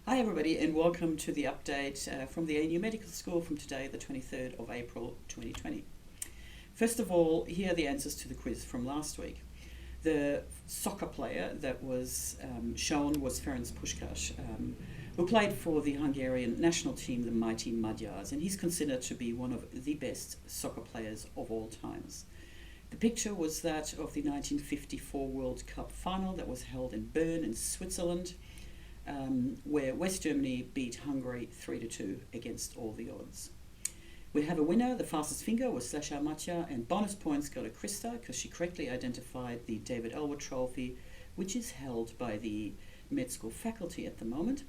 Hi everybody and welcome to the update from the ANU Medical School from today, the 23rd of April 2020. First of all, here are the answers to the quiz from last week. The soccer player that was shown was Ferenc Puskás, who played for the Hungarian national team, the Mighty Magyars, and he's considered to be one of the best soccer players of all times. The picture was that of the 1954 World Cup final that was held in Bern in Switzerland, where West Germany beat Hungary 3-2 against all the odds. We have a winner. The fastest finger was Slasha Matja, and bonus points go to Krista because she correctly identified the David Elwood Trophy, which is held by the med school faculty at the moment.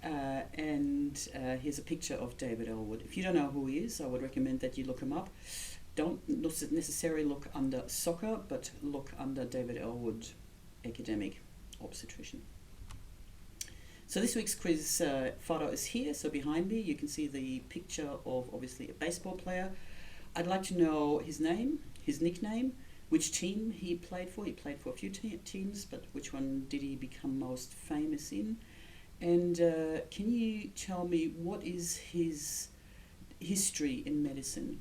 Here's a picture of David Elwood. If you don't know who he is, I would recommend that you look him up. Don't necessarily look under soccer, but look under David Elwood, academic obstetrician. So this week's quiz photo is here. So behind me you can see the picture of obviously a baseball player. I'd like to know his name, his nickname, which team he played for. He played for a few teams, but which one did he become most famous in? And can you tell me what is his history in medicine?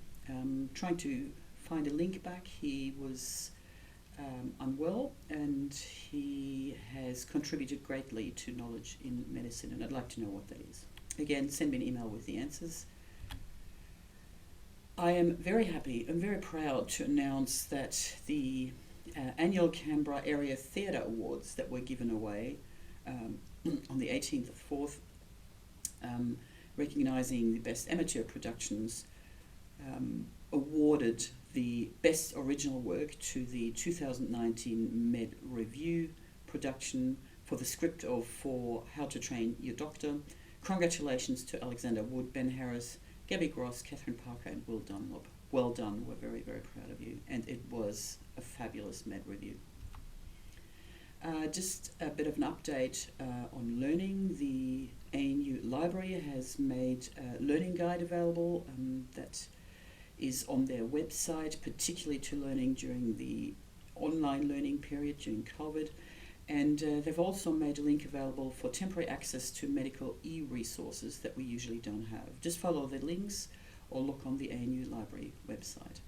Trying to find a link back. He was unwell, and he has contributed greatly to knowledge in medicine, and I'd like to know what that is. Again, send me an email with the answers. I am very happy and very proud to announce that the annual Canberra Area Theatre Awards that were given away on the 18th of 4th, recognising the best amateur productions, awarded the best original work to the 2019 Med Review production for the script of For How to Train Your Doctor. Congratulations to Alexander Wood, Ben Harris, Gabby Gross, Catherine Parker and Will Dunlop. Well done, we're very, very proud of you, and it was a fabulous Med Review. Just a bit of an update on learning. The ANU Library has made a learning guide available that is on their website, particularly to learning during the online learning period during COVID. And they've also made a link available for temporary access to medical e-resources that we usually don't have. Just follow the links or look on the ANU Library website.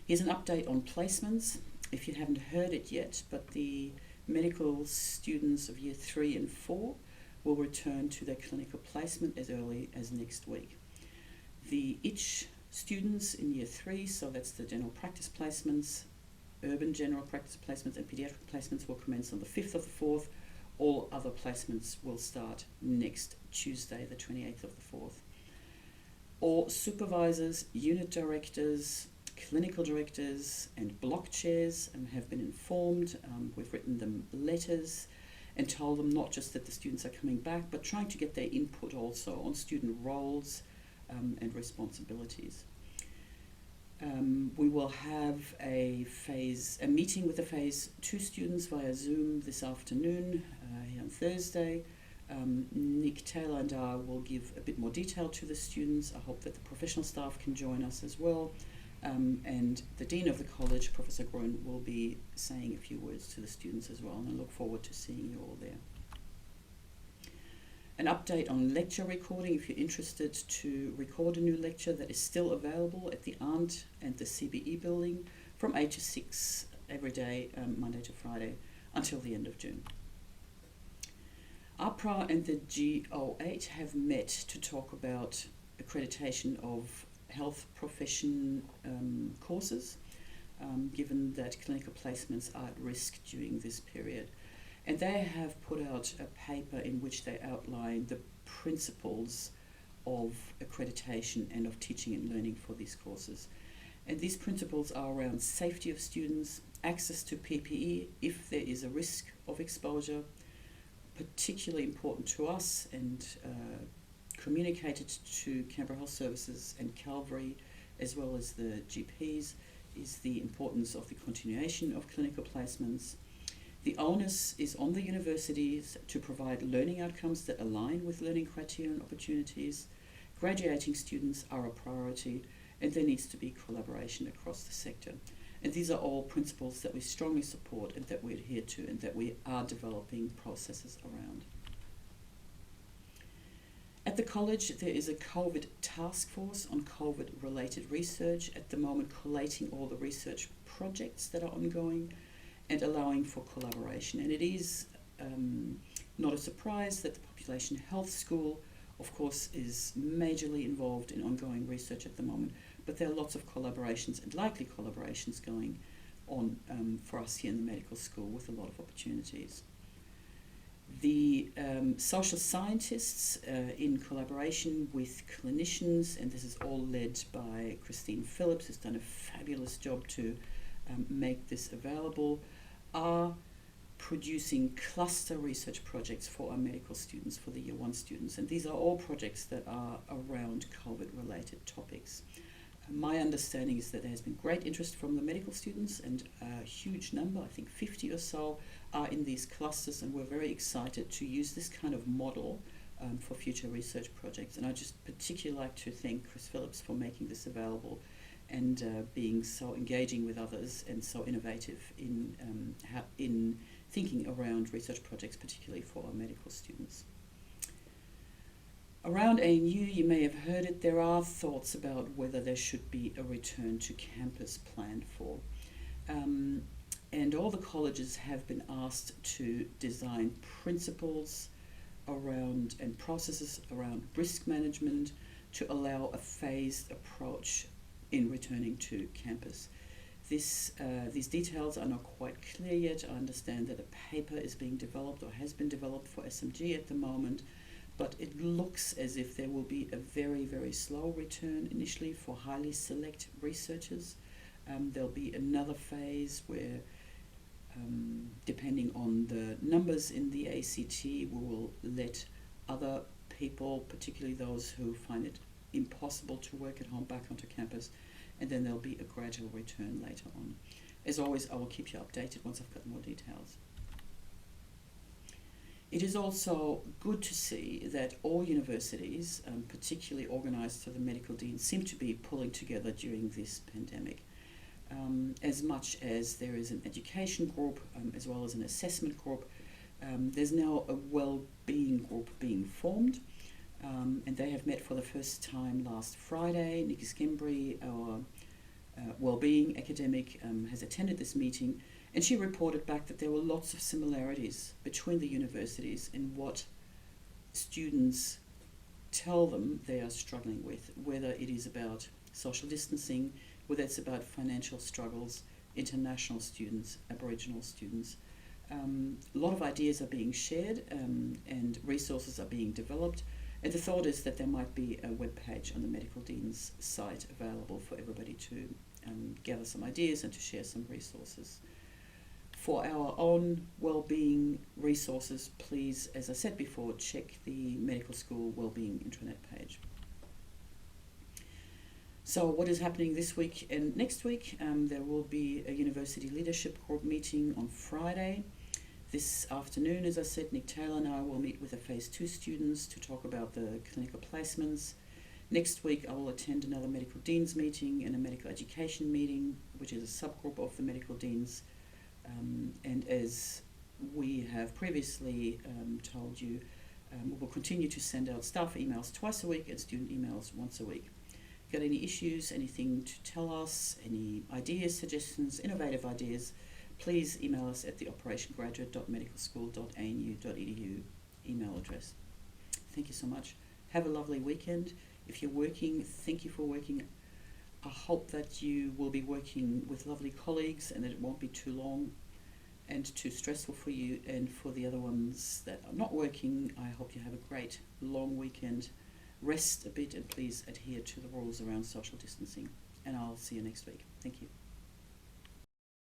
Here's an update on placements. If you haven't heard it yet, but the medical students of year 3 and 4 will return to their clinical placement as early as next week. The ITCH students in year 3, so that's the general practice placements, urban general practice placements and pediatric placements, will commence on the 5th of the 4th. All other placements will start next Tuesday, the 28th of the 4th. All supervisors, unit directors, clinical directors and block chairs have been informed. We've written them letters and told them not just that the students are coming back, but trying to get their input also on student roles and responsibilities. We will have a meeting with the Phase 2 students via Zoom this afternoon here on Thursday. Nick Taylor and I will give a bit more detail to the students. I hope that the professional staff can join us as well. And the Dean of the College, Professor Grun, will be saying a few words to the students as well, and I look forward to seeing you all there. An update on lecture recording. If you're interested to record a new lecture, that is still available at the ARNT and the CBE building from 8 to 6 every day, Monday to Friday, until the end of June. APRA and the G08 have met to talk about accreditation of health profession courses, given that clinical placements are at risk during this period. And they have put out a paper in which they outline the principles of accreditation and of teaching and learning for these courses. And these principles are around safety of students, access to PPE if there is a risk of exposure, particularly important to us and communicated to Canberra Health Services and Calvary, as well as the GPs, is the importance of the continuation of clinical placements. The onus is on the universities to provide learning outcomes that align with learning criteria and opportunities. Graduating students are a priority, and there needs to be collaboration across the sector. And these are all principles that we strongly support and that we adhere to and that we are developing processes around. At the college, there is a COVID task force on COVID-related research, at the moment collating all the research projects that are ongoing and allowing for collaboration. And it is not a surprise that the Population Health School, of course, is majorly involved in ongoing research at the moment, but there are lots of collaborations and likely collaborations going on for us here in the medical school with a lot of opportunities. The social scientists, in collaboration with clinicians, and this is all led by Christine Phillips, who's done a fabulous job to make this available, are producing cluster research projects for our medical students, for the Year 1 students. And these are all projects that are around COVID-related topics. My understanding is that there has been great interest from the medical students, and a huge number, I think 50 or so, are in these clusters, and we're very excited to use this kind of model for future research projects. And I just particularly like to thank Chris Phillips for making this available and being so engaging with others and so innovative in thinking around research projects, particularly for our medical students. Around ANU, you may have heard it, there are thoughts about whether there should be a return to campus planned for. And all the colleges have been asked to design principles around and processes around risk management to allow a phased approach in returning to campus. These details are not quite clear yet. I understand that a paper is being developed or has been developed for SMG at the moment, but it looks as if there will be a very, very slow return initially for highly select researchers. There'll be another phase where, depending on the numbers in the ACT, we will let other people, particularly those who find it impossible to work at home, back onto campus, and then there'll be a gradual return later on. As always, I will keep you updated once I've got more details. It is also good to see that all universities, particularly organised through the medical dean, seem to be pulling together during this pandemic. As much as there is an education group as well as an assessment group, there's now a well-being group being formed, and they have met for the first time last Friday. Nikki Skembry, our well-being academic, has attended this meeting, and she reported back that there were lots of similarities between the universities in what students tell them they are struggling with, whether it is about social distancing, whether it's about financial struggles, international students, Aboriginal students. A lot of ideas are being shared and resources are being developed, and the thought is that there might be a web page on the medical dean's site available for everybody to gather some ideas and to share some resources. For our own well-being resources, please, as I said before, check the medical school wellbeing intranet page. So what is happening this week and next week? There will be a university leadership group meeting on Friday. This afternoon, as I said, Nick Taylor and I will meet with the Phase 2 students to talk about the clinical placements. Next week, I will attend another medical deans meeting and a medical education meeting, which is a subgroup of the medical deans. And as we have previously told you, we will continue to send out staff emails twice a week and student emails once a week. Got any issues, anything to tell us, any ideas, suggestions, innovative ideas, please email us at the operationgraduate.medicalschool.anu.edu email address. Thank you so much. Have a lovely weekend. If you're working, thank you for working. I hope that you will be working with lovely colleagues and that it won't be too long and too stressful for you. And for the other ones that are not working, I hope you have a great long weekend. Rest a bit and please adhere to the rules around social distancing. And I'll see you next week. Thank you.